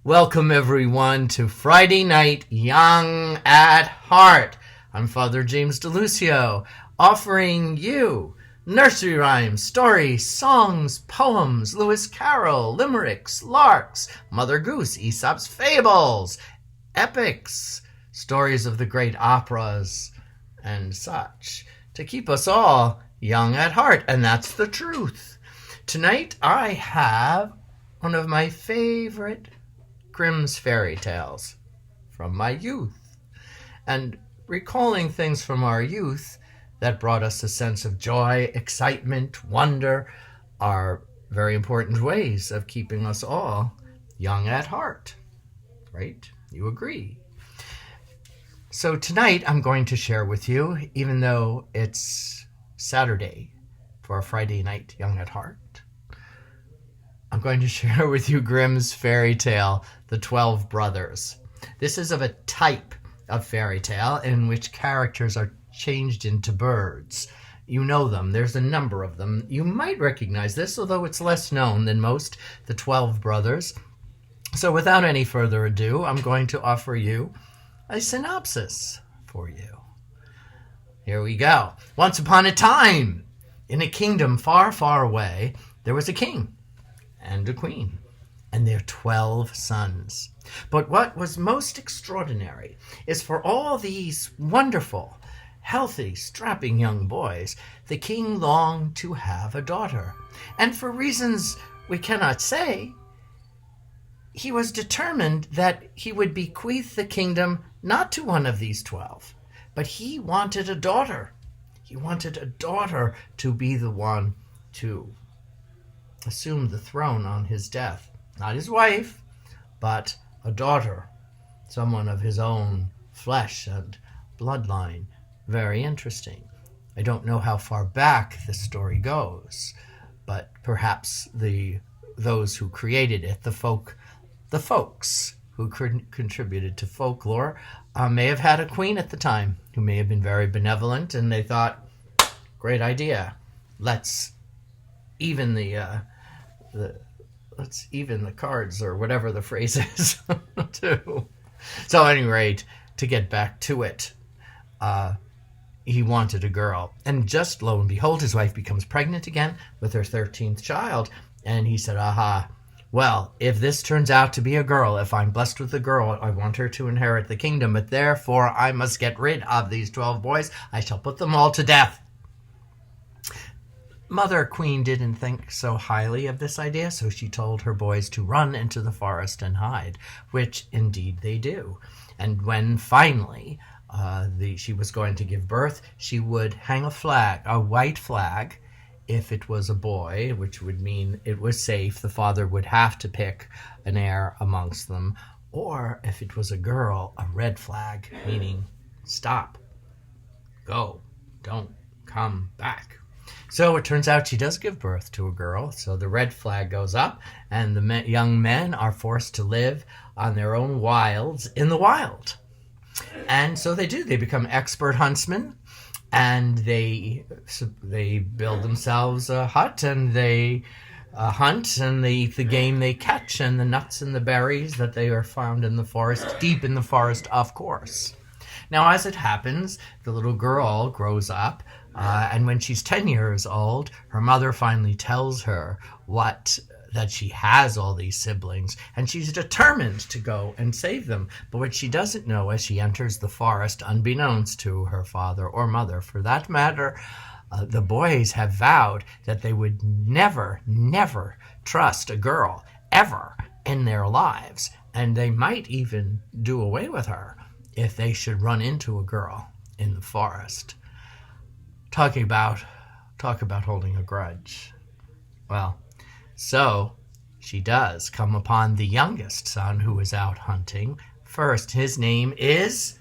Welcome everyone to Friday Night Young at Heart. I'm Father James DiLuzio, offering you nursery rhymes, stories, songs, poems, Lewis Carroll, limericks, larks, Mother Goose, Aesop's fables, epics, stories of the great operas, and such, to keep us all young at heart, and that's the truth. Tonight I have one of my favorite Grimm's fairy tales from my youth, and recalling things from our youth that brought us a sense of joy, excitement, wonder are very important ways of keeping us all young at heart, right? You agree? So tonight I'm going to share with you, even though it's Saturday for a Friday night young at heart, I'm going to share with you Grimm's fairy tale, The 12 Brothers. This is of a type of fairy tale in which characters are changed into birds. You know them. There's a number of them. You might recognize this, although it's less known than most, The 12 Brothers. So without any further ado, I'm going to offer you a synopsis for you. Here we go. Once upon a time, in a kingdom far, far away, there was a king and a queen, and their 12 sons. But what was most extraordinary is for all these wonderful, healthy, strapping young boys, the king longed to have a daughter. And for reasons we cannot say, he was determined that he would bequeath the kingdom not to one of these 12, but he wanted a daughter. He wanted a daughter to be the one to assume the throne on his death. Not his wife, but a daughter, someone of his own flesh and bloodline. Very interesting. I don't know how far back the story goes, but perhaps those who created it, the folks who contributed to folklore, may have had a queen at the time who may have been very benevolent, and they thought, great idea, let's even let's even the cards, or whatever the phrase is. Too. So at any rate, to get back to it, he wanted a girl, and just lo and behold, his wife becomes pregnant again with her 13th child, and he said, aha, well, if this turns out to be a girl, if I'm blessed with a girl, I want her to inherit the kingdom, but therefore I must get rid of these 12 boys. I shall put them all to death. Mother Queen didn't think so highly of this idea, so she told her boys to run into the forest and hide, which indeed they do. And when finally she was going to give birth, she would hang a flag, a white flag, if it was a boy, which would mean it was safe. The father would have to pick an heir amongst them. Or if it was a girl, a red flag, meaning stop, go, don't come back. So it turns out she does give birth to a girl, so the red flag goes up, and the young men are forced to live on their own wilds in the wild. And so they do. They become expert huntsmen, and they build themselves a hut, and they hunt, and they eat the game they catch, and the nuts and the berries that they are found in the forest, deep in the forest, of course. Now, as it happens, the little girl grows up, and when she's 10 years old, her mother finally tells her that she has all these siblings, and she's determined to go and save them. But what she doesn't know as she enters the forest, unbeknownst to her father or mother, for that matter, the boys have vowed that they would never, never trust a girl, ever, in their lives, and they might even do away with her if they should run into a girl in the forest. Talk about holding a grudge. Well, so she does come upon the youngest son who is out hunting. First, his name is...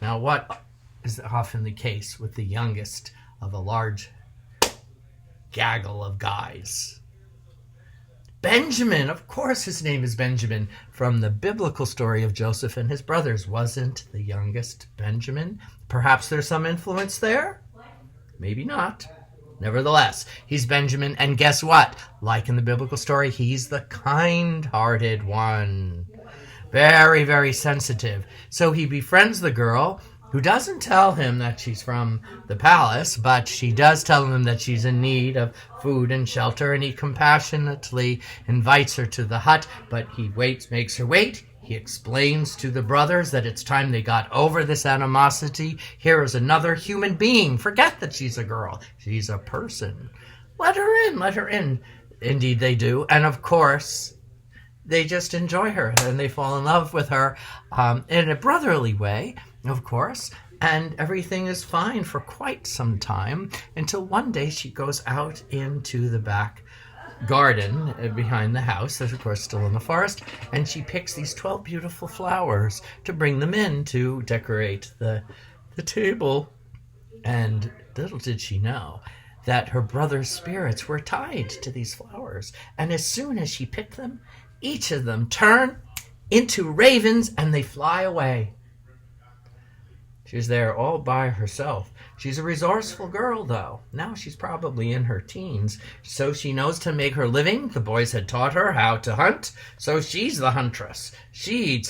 Now, what is often the case with the youngest of a large gaggle of guys? Benjamin! Of course his name is Benjamin. From the biblical story of Joseph and his brothers, wasn't the youngest Benjamin? Perhaps there's some influence there? Maybe not. Nevertheless, he's Benjamin, and guess what? Like in the biblical story, he's the kind-hearted one. very, very sensitive. So he befriends the girl, who doesn't tell him that she's from the palace, but she does tell him that she's in need of food and shelter, and he compassionately invites her to the hut, but he makes her wait. He explains to the brothers that it's time they got over this animosity. Here is another human being. Forget that she's a girl. She's a person. Let her in, let her in. Indeed they do. And of course, they just enjoy her, and they fall in love with her in a brotherly way, of course, and everything is fine for quite some time until one day she goes out into the back garden behind the house, that's of course still in the forest, and she picks these 12 beautiful flowers to bring them in to decorate the table. And little did she know that her brother's spirits were tied to these flowers, and as soon as she picked them, each of them turn into ravens and they fly away. She's there all by herself. She's a resourceful girl, though. Now she's probably in her teens, so she knows to make her living. The boys had taught her how to hunt, so she's the huntress. She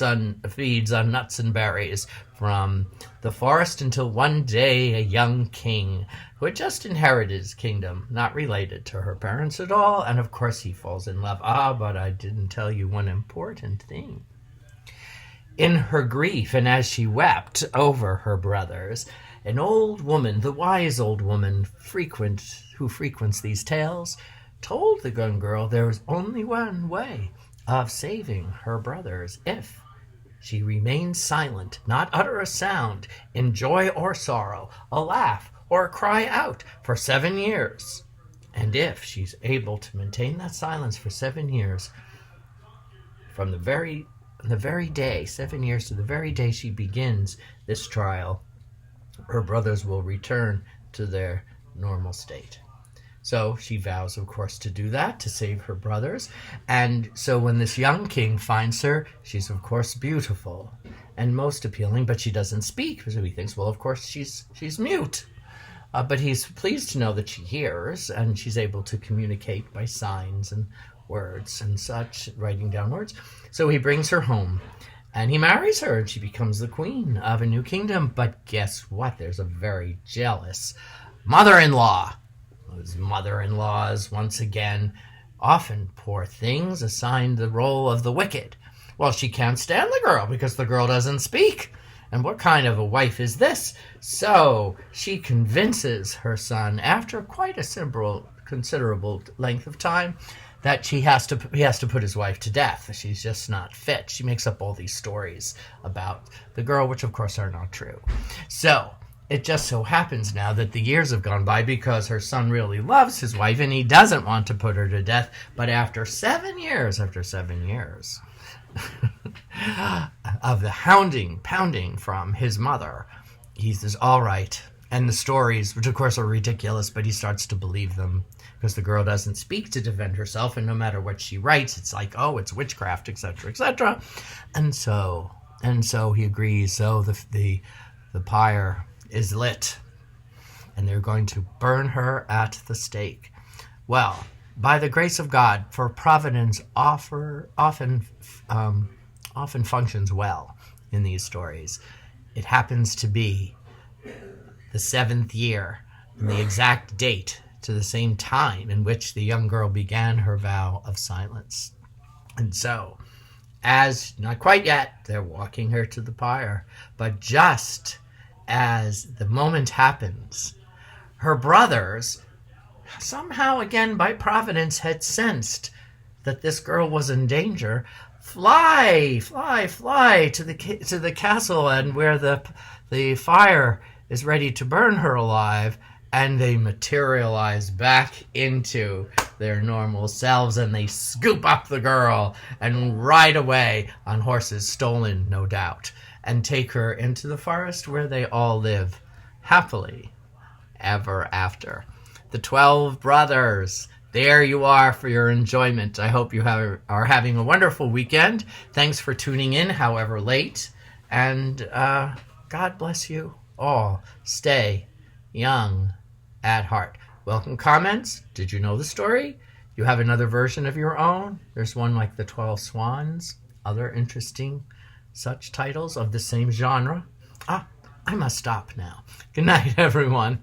feeds on nuts and berries from the forest until one day a young king, who had just inherited his kingdom, not related to her parents at all, and of course he falls in love. But I didn't tell you one important thing. In her grief, and as she wept over her brothers, an old woman, the wise old woman who frequents these tales, told the young girl there was only one way of saving her brothers: if she remained silent, not utter a sound, in joy or sorrow, a laugh or a cry out, for 7 years. And if she's able to maintain that silence for 7 years, from the very day, 7 years to the very day she begins this trial, her brothers will return to their normal state. So she vows, of course, to do that, to save her brothers. And so when this young king finds her, she's, of course, beautiful and most appealing, but she doesn't speak. So he thinks, well, of course, she's mute. But he's pleased to know that she hears, and she's able to communicate by signs and words and such, writing down words. So he brings her home, and he marries her, and she becomes the queen of a new kingdom. But guess what? There's a very jealous mother-in-law. Those mother-in-laws, once again, often, poor things, assigned the role of the wicked. Well, she can't stand the girl because the girl doesn't speak. And what kind of a wife is this? So she convinces her son, after quite a considerable length of time, that he has to put his wife to death. She's just not fit. She makes up all these stories about the girl, which of course are not true. So it just so happens now that the years have gone by because her son really loves his wife and he doesn't want to put her to death. But after 7 years of the pounding from his mother, he says, all right. And the stories, which of course are ridiculous, but he starts to believe them because the girl doesn't speak to defend herself, and no matter what she writes, it's like, oh, it's witchcraft, etc., etc. And so he agrees. So the pyre is lit, and they're going to burn her at the stake. Well, by the grace of God, for providence often functions well in these stories. It happens to be the 7th year, and the exact date to the same time in which the young girl began her vow of silence. And so, as not quite yet, they're walking her to the pyre, but just as the moment happens, her brothers, somehow again by providence, had sensed that this girl was in danger. Fly to the castle, and where the fire is ready to burn her alive, and they materialize back into their normal selves, and they scoop up the girl and ride away on horses stolen, no doubt, and take her into the forest where they all live happily ever after. The 12 brothers. There you are for your enjoyment. I hope you are having a wonderful weekend. Thanks for tuning in, however late. And God bless you all. Stay young at heart. Welcome comments. Did you know the story? You have another version of your own? There's one like the 12 swans. other interesting such titles of the same genre. I must stop now. Good night, everyone.